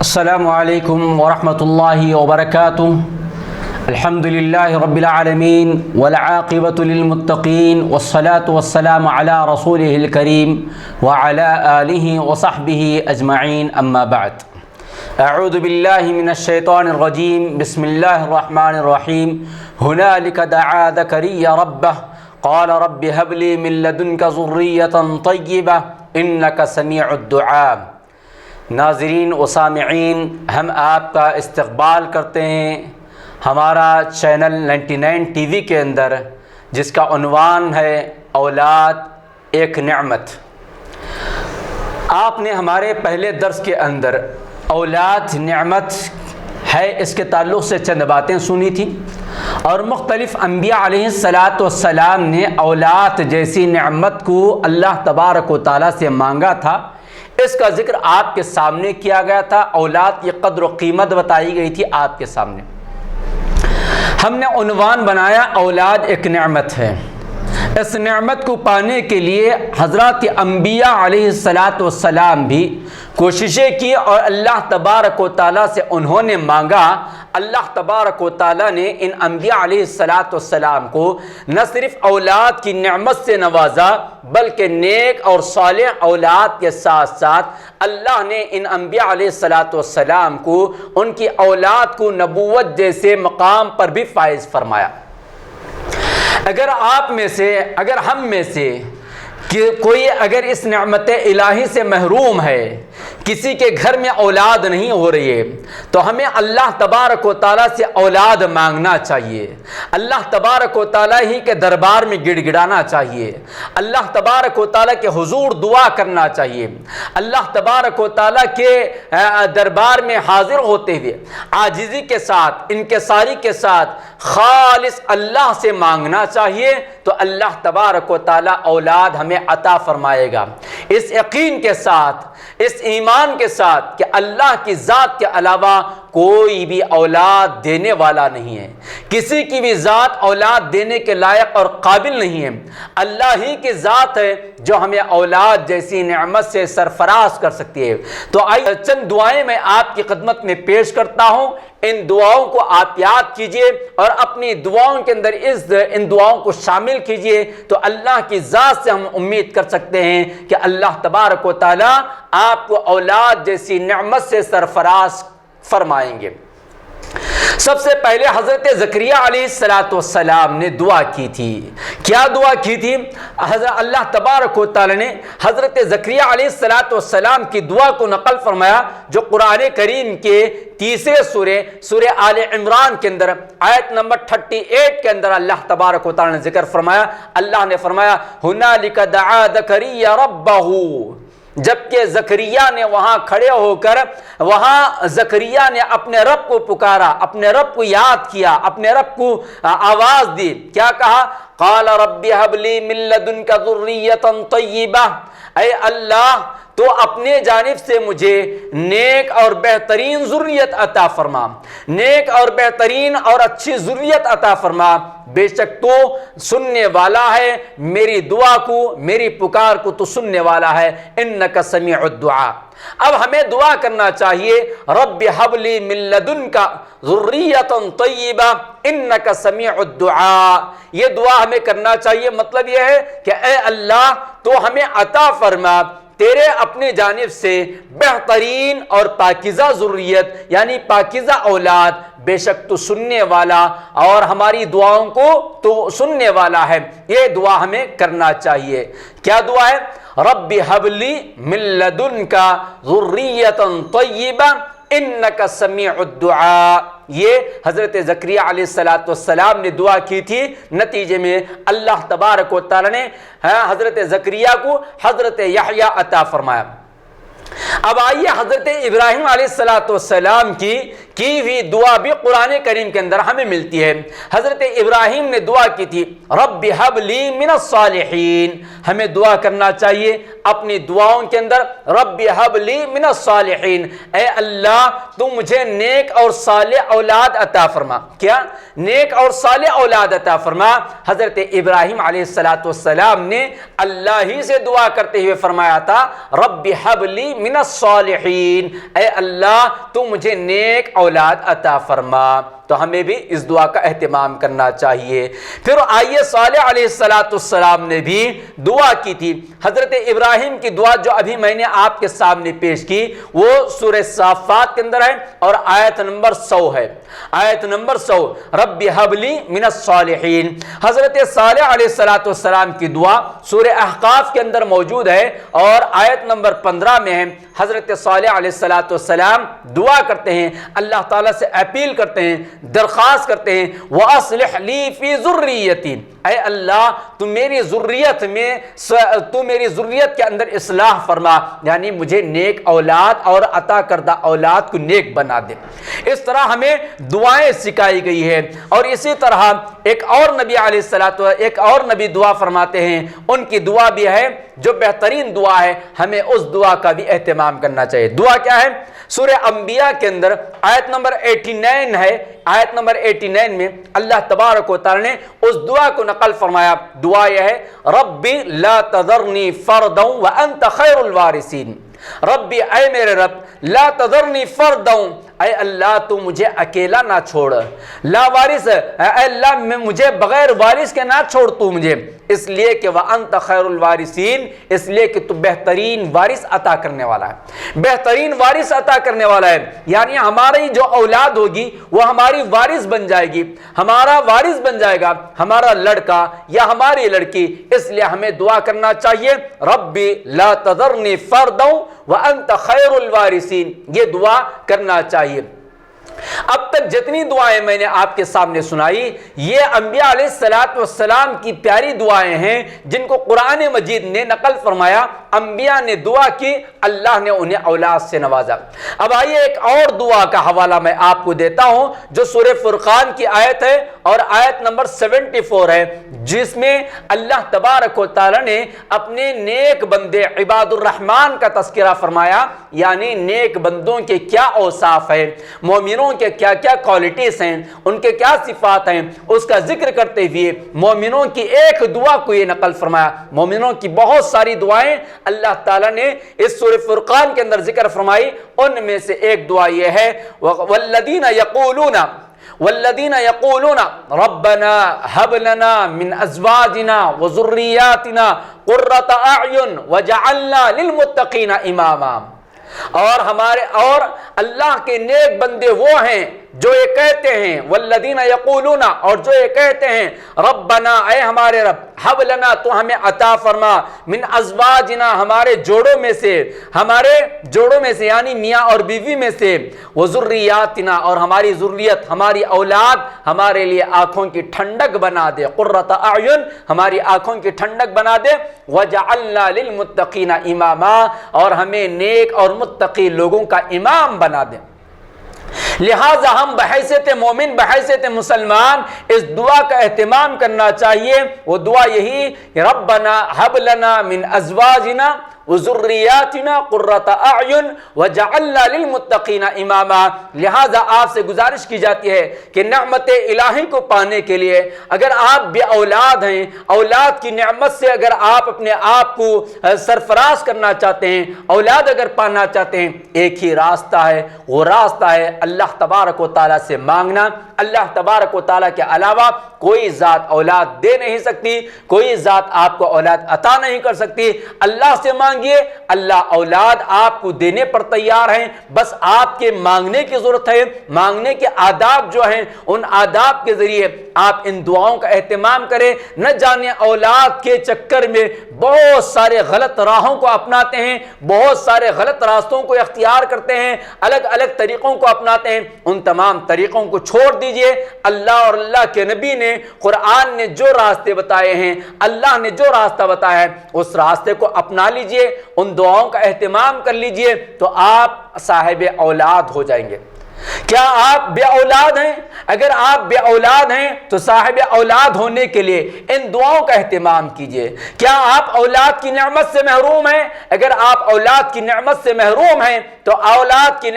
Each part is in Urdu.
السلام علیکم ورحمۃ اللہ وبرکاتہ۔ الحمد للہ رب العالمین والعاقبۃ للمتقین والصلاة والسلام علی رسولہ الکریم وعلی آلہ وصحبہ اجمعین، اما بعد۔ اعوذ باللہ من الشیطان الرجیم، بسم اللہ الرحمن الرحیم۔ ہنالک دعا زکریا ربہ قال رب هب لی من لدنک ذریۃ طیبہ انک سمیع الدعاء۔ ناظرین و سامعین، ہم آپ کا استقبال کرتے ہیں ہمارا چینل 99 ٹی وی کے اندر، جس کا عنوان ہے اولاد ایک نعمت۔ آپ نے ہمارے پہلے درس کے اندر اولاد نعمت ہے اس کے تعلق سے چند باتیں سنی تھیں، اور مختلف انبیاء علیہ السلام نے اولاد جیسی نعمت کو اللہ تبارک و تعالیٰ سے مانگا تھا۔ اس کا ذکر آپ کے سامنے کیا گیا تھا، اولاد کی قدر و قیمت بتائی گئی تھی آپ کے سامنے۔ ہم نے عنوان بنایا اولاد ایک نعمت ہے۔ اس نعمت کو پانے کے لیے حضرات انبیاء علیہ السلام بھی کوششیں کی، اور اللہ تبارک و تعالیٰ سے انہوں نے مانگا۔ اللہ تبارک و تعالیٰ نے ان انبیاء علیہ السلام کو نہ صرف اولاد کی نعمت سے نوازا، بلکہ نیک اور صالح اولاد کے ساتھ ساتھ اللہ نے ان انبیاء علیہ السلام کو ان کی اولاد کو نبوت جیسے مقام پر بھی فائز فرمایا۔ اگر ہم میں سے کہ کوئی اگر اس نعمت الہی سے محروم ہے، کسی کے گھر میں اولاد نہیں ہو رہی ہے، تو ہمیں اللہ تبارک و تعالیٰ سے اولاد مانگنا چاہیے، اللہ تبارک و تعالیٰ ہی کے دربار میں گڑ گڑانا چاہیے، اللہ تبارک و تعالیٰ کے حضور دعا کرنا چاہیے، اللہ تبارک و تعالیٰ کے دربار میں حاضر ہوتے ہوئے عاجزی کے ساتھ، انکساری کے ساتھ خالص اللہ سے مانگنا چاہیے، تو اللہ تبارک و تعالیٰ اولاد ہمیں عطا فرمائے گا، اس یقین کے ساتھ، اس ایمان کے ساتھ کہ اللہ کی ذات کے علاوہ کوئی بھی اولاد دینے والا نہیں ہے، کسی کی بھی ذات اولاد دینے کے لائق اور قابل نہیں ہے۔ اللہ ہی کی ذات ہے جو ہمیں اولاد جیسی نعمت سے سرفراز کر سکتی ہے۔ تو آئیے چند دعائیں میں آپ کی خدمت میں پیش کرتا ہوں، ان دعاؤں کو آپ یاد کیجئے اور اپنی دعاؤں کے اندر ان دعاؤں کو شامل کیجئے، تو اللہ کی ذات سے ہم امید کر سکتے ہیں کہ اللہ تبارک و تعالیٰ آپ کو اولاد جیسی نعمت سے سرفراز فرمائیں گے۔ سب سے پہلے حضرت زکریا علیہ السلام نے دعا کی تھی۔ کیا دعا کی تھی؟ اللہ تبارک و تعالی نے حضرت زکریا علیہ السلام کی دعا کو نقل فرمایا، جو قرآن کریم کے تیسرے سورہ آل عمران کے اندر آیت نمبر 38 کے اندر اللہ تبارک و تعالی نے ذکر فرمایا۔ اللہ نے فرمایا ہنالک دعا زکریا ربہ، جبکہ زکریا نے وہاں کھڑے ہو کر زکریا نے اپنے رب کو پکارا، اپنے رب کو یاد کیا، اپنے رب کو آواز دی۔ کیا کہا؟ قال رب هب لي من لدنك ذرية طيبة، اے اللہ تو اپنے جانب سے مجھے نیک اور بہترین ذریت عطا فرما، نیک اور بہترین اور اچھی ذریت عطا فرما، بے شک تو سننے والا ہے میری دعا کو، میری پکار کو تو سننے والا ہے، انک سمیع الدعاء۔ اب ہمیں دعا کرنا چاہیے رب هب لي من لدنك ذریة طیبہ انک سمیع الدعاء۔ یہ دعا ہمیں کرنا چاہیے، مطلب یہ ہے کہ اے اللہ تو ہمیں عطا فرما تیرے اپنے جانب سے بہترین اور پاکیزہ ذریت، یعنی پاکیزہ اولاد، بے شک تو سننے والا اور ہماری دعاؤں کو تو سننے والا ہے۔ یہ دعا ہمیں کرنا چاہیے۔ کیا دعا ہے؟ رب هب لي من لدنك ذریة طیبہ انک سمیع الدعاء۔ یہ حضرت زکریا علیہ السلام نے دعا کی تھی، نتیجے میں اللہ تبارک و تعالی نے حضرت زکریا کو حضرت یحییٰ عطا فرمایا۔ اب آئیے حضرت ابراہیم علیہ السلام کی کی ہوئی دعا بھی قرآن کریم کے اندر ہمیں ملتی ہے۔ حضرت ابراہیم نے دعا کی تھی رب ہب لی من الصالحین، ہمیں دعا کرنا چاہیے اپنی دعاؤں کے اندر رب ہب لی من الصالحین، اے اللہ تو مجھے نیک اور صالح اولاد عطا فرما۔ کیا؟ نیک اور صالح اولاد عطا فرما۔ حضرت ابراہیم علیہ السلام نے اللہ ہی سے دعا کرتے ہوئے فرمایا تھا رب ہب لی من الصالحین، اے اللہ تو مجھے نیک اولاد عطا فرما۔ تو ہمیں بھی اس دعا کا اہتمام کرنا چاہیے۔ پھر آئیے صالح علیہ السلام نے بھی دعا کی تھی۔ حضرت ابراہیم کی دعا جو ابھی میں نے آپ کے سامنے پیش کی وہ سورہ صافات کے اندر ہے اور آیت نمبر 100 ہے۔ آیت نمبر 100 رب ہب لی من الصالحین۔ حضرت صالح علیہ السلام کی دعا سورہ احقاف کے اندر موجود ہے اور آیت نمبر 15 میں ہے۔ حضرت صالح علیہ السلام دعا کرتے ہیں، اللہ تعالیٰ سے اپیل کرتے ہیں، درخواست کرتے ہیں وَأَصْلِحْ لِي فِي ذُرِّيَّتِي، اے اللہ تو میری ذریت کے اندر اصلاح فرما، یعنی مجھے نیک اولاد اور عطا کردہ اولاد کو نیک بنا دے۔ اس طرح ہمیں دعائیں سکھائی گئی ہے۔ اور اسی طرح ایک اور نبی دعا فرماتے ہیں، ان کی دعا بھی ہے جو بہترین دعا ہے، ہمیں اس دعا کا بھی اہتمام کرنا چاہیے۔ دعا کیا ہے؟ سورہ انبیاء کے اندر آیت نمبر 89 ہے۔ آیت نمبر 89 میں اللہ تبارک و تعالی نے اس دعا کو نقل فرمایا۔ دعا یہ ہے ربی لا تذرنی فردا وانت خیر الوارثین، ربی اے میرے رب لا تذرنی فردا، اے اللہ تو مجھے اکیلا نہ چھوڑ، لا وارث، اے اللہ مجھے بغیر وارث کے نہ چھوڑ تو مجھے، اس لیے کہ وانت خیر الوارثین، اس لیے کہ تو بہترین وارث عطا کرنے والا ہے، بہترین وارث عطا کرنے والا ہے، یعنی ہماری جو اولاد ہوگی وہ ہماری وارث بن جائے گی، ہمارا وارث بن جائے گا ہمارا لڑکا یا ہماری لڑکی۔ اس لیے ہمیں دعا کرنا چاہیے ربی لا تذرنی فردا وانت خیر الوارثین، یہ دعا کرنا چاہیے۔ اب تک جتنی دعائیں میں نے آپ کے سامنے سنائی یہ انبیاء علیہ السلام کی پیاری دعائیں ہیں جن کو قرآن مجید نے نقل فرمایا، انبیاء نے دعا کی، اللہ نے انہیں اولاد سے نوازا۔ اب آئیے ایک اور دعا کا حوالہ میں آپ کو دیتا ہوں جو سورہ فرقان کی آیت ہے اور آیت نمبر 74 ہے، جس میں اللہ تبارک و تعالی نے اپنے نیک بندے عباد الرحمن کا تذکرہ فرمایا، یعنی نیک بندوں کے کیا اوصاف ہیں، مومنوں کے کیا کیا کوالٹیز ہیں، ان کے کیا صفات ہیں، اس کا ذکر کرتے ہوئے مومنوں کی ایک دعا کو یہ نقل فرمایا۔ مومنوں کی بہت ساری دعائیں اللہ تعالیٰ نے اس سورہ فرقان کے اندر ذکر فرمائی، ان میں سے ایک دعا یہ ہے والذین یقولون ربنا هب لنا من ازواجنا وذریاتنا قرۃ اعین وجعلنا للمتقین اماما، اور اللہ کے نیک بندے وہ ہیں جو یہ کہتے ہیں والذین یقولون، اور جو یہ کہتے ہیں ربنا اے ہمارے رب، حب لنا تو ہمیں عطا فرما، من ازواجنا ہمارے جوڑوں میں سے یعنی میاں اور بیوی میں سے، وذریاتنا اور ہماری ذریت ہماری اولاد ہمارے لیے آنکھوں کی ٹھنڈک بنا دے، قرۃ اعین ہماری آنکھوں کی ٹھنڈک بنا دے، وجعلنا للمتقین اماما اور ہمیں نیک اور متقی لوگوں کا امام بنا دے۔ لہٰذا ہم بحیثیت مومن، بحیثیت مسلمان اس دعا کا اہتمام کرنا چاہیے۔ وہ دعا یہی ربنا حب لنا من ازواجنا وذریاتنا قرۃ اعین وجعلنا للمتقین اماما۔ لہذا آپ سے گزارش کی جاتی ہے کہ نعمت الہی کو پانے کے لیے اگر آپ بے اولاد ہیں، اولاد کی نعمت سے اگر آپ اپنے آپ کو سرفراز کرنا چاہتے ہیں، اولاد اگر پانا چاہتے ہیں، ایک ہی راستہ ہے، وہ راستہ ہے اللہ تبارک و تعالیٰ سے مانگنا۔ اللہ تبارک و تعالیٰ کے علاوہ کوئی ذات اولاد دے نہیں سکتی، کوئی ذات آپ کو اولاد عطا نہیں کر سکتی۔ اللہ سے مانگیے، اللہ اولاد آپ کو دینے پر تیار ہیں، بس آپ کے مانگنے کی ضرورت ہے۔ مانگنے کے آداب جو ہیں ان آداب کے ذریعے آپ ان دعاؤں کا اہتمام کریں۔ نہ جانے اولاد کے چکر میں بہت سارے غلط راہوں کو اپناتے ہیں، بہت سارے غلط راستوں کو اختیار کرتے ہیں، الگ الگ طریقوں کو اپناتے ہیں۔ ان تمام طریقوں کو چھوڑ دیجئے۔ اللہ اور اللہ کے نبی نے، قرآن نے جو راستے بتائے ہیں، اللہ نے جو راستہ بتایا ہے اس راستے کو اپنا لیجئے، ان دعاؤں کا اہتمام کر لیجئے، تو آپ صاحب اولاد ہو جائیں گے۔ کیا آپ بے اولاد ہیں؟ اگر آپ بے اولاد ہیں تو صاحب اولاد ہونے کے لیے ان دعاؤں کا اہتمام کیجئے۔ کیا آپ اولاد کی نعمت سے محروم ہیں؟ اگر آپ اولاد کی نعمت سے محروم ہیں تو اولاد کی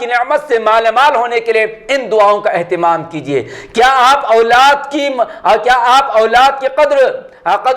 نعمت سے مالا مال ہونے کے لیے ان دعاؤں کا اہتمام کیجئے۔ کیا آپ اولاد کی قدر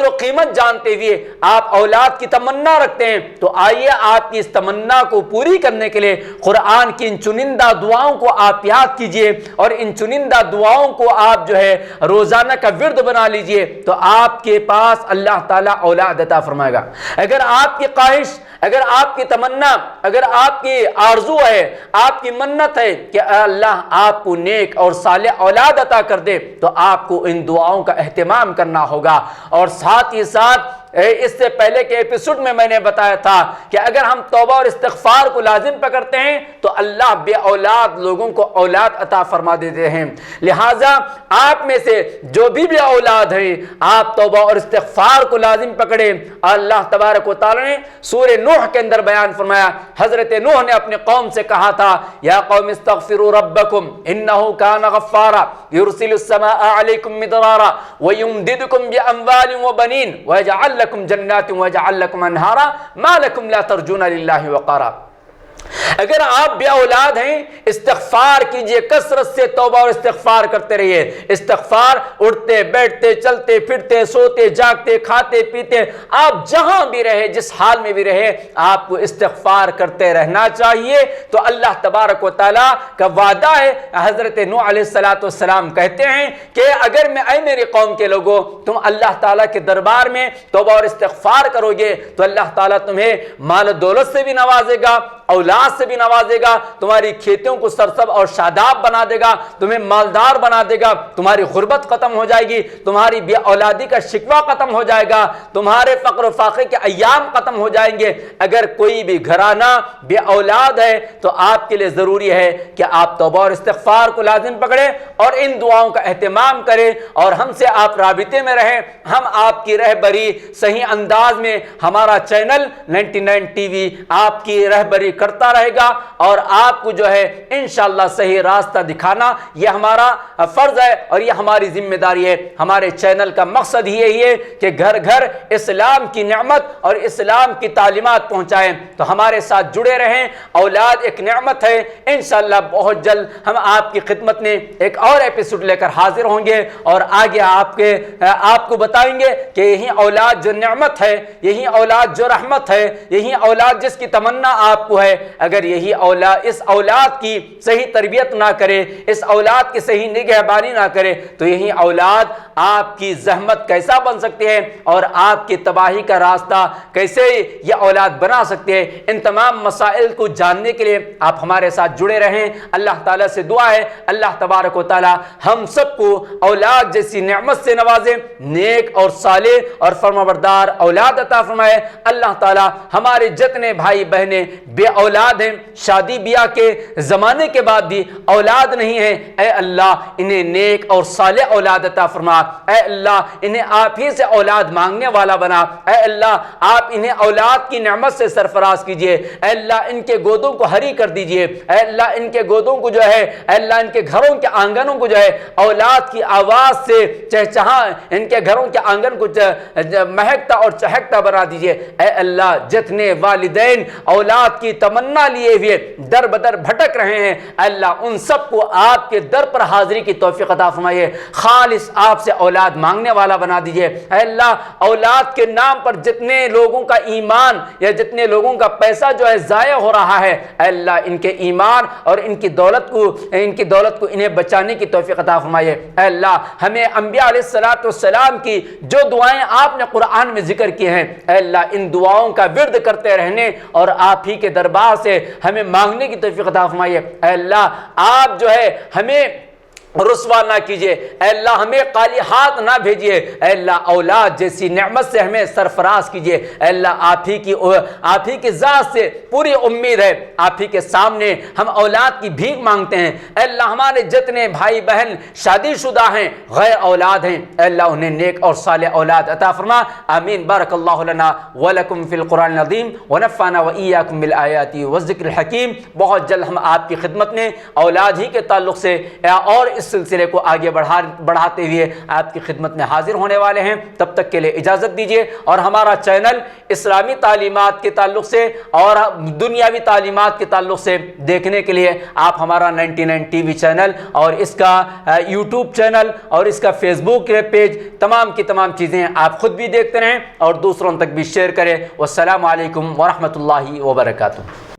و قیمت جانتے ہوئے آپ اولاد کی تمنا رکھتے ہیں؟ تو آئیے آپ کی اس تمنا کو پوری کرنے کے لیے قرآن کی ان چنندہ دعاؤں کو آپ یاد کیجئے، اور ان چنندہ دعاؤں کو آپ جو ہے روزانہ کا ورد بنا لیجئے، تو آپ کے پاس اللہ تعالیٰ اولاد عطا فرمائے گا۔ اگر آپ کی خواہش، اگر آپ کی تمنا، اگر آپ کی آرزو ہے، آپ کی منت ہے کہ اللہ آپ کو نیک اور صالح اولاد عطا کر دے، تو آپ کو ان دعاؤں کا اہتمام کرنا ہوگا۔ اور ساتھ ہی ساتھ اس سے پہلے کے ایپیسوڈ میں نے بتایا تھا کہ اگر ہم توبہ اور استغفار کو لازم پکڑتے ہیں تو اللہ بے اولاد لوگوں کو اولاد عطا فرما دیتے ہیں۔ لہٰذا آپ میں سے جو بھی بے اولاد ہیں، آپ توبہ اور استغفار کو لازم پکڑیں۔ اللہ تبارک و تعالی نے سورہ نوح کے اندر بیان فرمایا، حضرت نوح نے اپنے قوم سے کہا تھا، یا قوم استغفروا ربکم انہ کان غفارا یرسل السماء علیکم مدرارا ویمددکم باموال وبنین ویجعل لکم جنات ویجعل لکم انہارا ما لکم لا ترجون للہ وقارا۔ اگر آپ بے اولاد ہیں، استغفار کیجئے، کثرت سے توبہ اور استغفار کرتے رہیے۔ استغفار اٹھتے بیٹھتے چلتے پھرتے سوتے جاگتے کھاتے پیتے، آپ جہاں بھی رہے، جس حال میں بھی رہے، آپ کو استغفار کرتے رہنا چاہیے۔ تو اللہ تبارک و تعالیٰ کا وعدہ ہے، حضرت نوح علیہ السلام کہتے ہیں کہ اگر اے میری قوم کے لوگوں تم اللہ تعالیٰ کے دربار میں توبہ اور استغفار کرو گے تو اللہ تعالیٰ تمہیں مال و دولت سے بھی نوازے گا، اولاد سے بھی نوازے گا، تمہاری کھیتوں کو سرسب اور شاداب بنا دے گا، تمہیں مالدار بنا دے گا، تمہاری غربت ختم ہو جائے گی، تمہاری بے اولادی کا شکوہ ختم ہو جائے گا، تمہارے فقر و فاقے کے ایام ختم ہو جائیں گے۔ اگر کوئی بھی گھرانہ بے اولاد ہے تو آپ کے لیے ضروری ہے کہ آپ توبہ اور استغفار کو لازم پکڑیں اور ان دعاؤں کا اہتمام کریں، اور ہم سے آپ رابطے میں رہیں۔ ہم آپ کی رہبری صحیح انداز میں، ہمارا چینل 99 ٹی وی آپ کی رہبری کرتا رہے گا، اور آپ کو جو ہے انشاءاللہ صحیح راستہ دکھانا یہ ہمارا فرض ہے اور یہ ہماری ذمہ داری ہے۔ ہمارے چینل کا مقصد ہی یہی ہے کہ گھر گھر اسلام کی نعمت اور اسلام کی تعلیمات پہنچائیں۔ تو ہمارے ساتھ جڑے رہیں۔ اولاد ایک نعمت ہے۔ انشاءاللہ بہت جلد ہم آپ کی خدمت میں ایک اور ایپیسوڈ لے کر حاضر ہوں گے، اور آگے آپ کو بتائیں گے کہ یہی اولاد جو نعمت ہے، یہی اولاد جو رحمت ہے، یہی اولاد جس کی تمنا آپ کو ہے، اگر یہی اس اولاد کی صحیح تربیت نہ کرے، اس اولاد کی صحیح نگہبانی نہ کرے، تو یہی اولاد آپ کی زحمت کیسا بن سکتی ہے اور آپ کی تباہی کا راستہ کیسے یہ اولاد بنا سکتے ہیں۔ ان تمام مسائل کو جاننے کے لیے آپ ہمارے ساتھ جڑے رہیں۔ اللہ تعالیٰ سے دعا ہے اللہ تبارک و تعالیٰ ہم سب کو اولاد جیسی نعمت سے نوازے، نیک اور صالح اور فرمانبردار اولاد عطا فرمائے۔ اللہ تعالیٰ ہمارے جتنے بھائی بہنیں بے اولاد ہیں، شادی بیاہ کے زمانے کے بعد بھی اولاد نہیں ہے، اے اللہ انہیں نیک اور صالح اولاد عطا فرما۔ اے اللہ انہیں آپ ہی سے اولاد مانگنے والا بنا۔ اے اللہ آپ انہیں اولاد کی نعمت سے سرفراز کیجئے۔ اے اللہ ان کے گودوں کو ہری کر دیجئے۔ اے اللہ ان کے گودوں کو جو ہے، اے اللہ ان کے گھروں کے آنگنوں کو جو ہے اولاد کی آواز سے چہچہاں، ان کے گھروں کے آنگن کو مہکتا اور چہکتا بنا دیجئے۔ اے اللہ جتنے والدین اولاد کی تمنا لیے ہوئے در بدر بھٹک رہے ہیں، اللہ ان سب کو آپ کے در پر حاضری کی توفیق عطا فرمائیے، خالص آپ سے اولاد مانگنے والا بنا دیجئے۔ اے اللہ اولاد کے نام پر جتنے لوگوں کا ایمان یا جتنے لوگوں کا پیسہ جو ہے ضائع ہو رہا ہے، اے اللہ ان کے ایمان اور ان کی دولت کو انہیں بچانے کی توفیق عطا فرمائیے۔ اے اللہ ہمیں انبیاء علیہ السلام کی جو دعائیں آپ نے قرآن میں ذکر کی ہیں، اے اللہ ان دعاؤں کا ورد کرتے رہنے اور آپ ہی کے دربار سے ہمیں مانگنے کی توفیق عطا فرمائیے۔ اے اللہ آپ جو ہے ہمیں رسوا نہ کیجیے، اے اللہ ہمیں خالی ہاتھ نہ بھیجیے، اے اللہ اولاد جیسی نعمت سے ہمیں سرفراز کیجیے، اے اللہ آپ ہی کی ذات سے پوری امید ہے، آپ ہی کے سامنے ہم اولاد کی بھیک مانگتے ہیں، اے اللہ ہمارے جتنے بھائی بہن شادی شدہ ہیں، غیر اولاد ہیں، اے اللہ انہیں نیک اور صالح اولاد عطا فرما، آمین۔ بارک اللہ لنا ولکم فی القرآن العظیم ونفعنا وإیاکم بالآیات والذکر الحکیم۔ بہت جلد ہم آپ کی خدمت میں اولاد ہی کے تعلق سے اور اس سلسلے کو آگے بڑھاتے ہوئے آپ کی خدمت میں حاضر ہونے والے ہیں، تب تک کے لیے اجازت دیجیے، اور ہمارا چینل اسلامی تعلیمات کے تعلق سے اور دنیاوی تعلیمات کے تعلق سے دیکھنے کے لیے آپ ہمارا 99 ٹی وی چینل اور اس کا یوٹیوب چینل اور اس کا فیس بک پیج، تمام کی تمام چیزیں آپ خود بھی دیکھتے رہیں اور دوسروں تک بھی شیئر کریں۔ والسلام علیکم ورحمۃ اللہ وبرکاتہ۔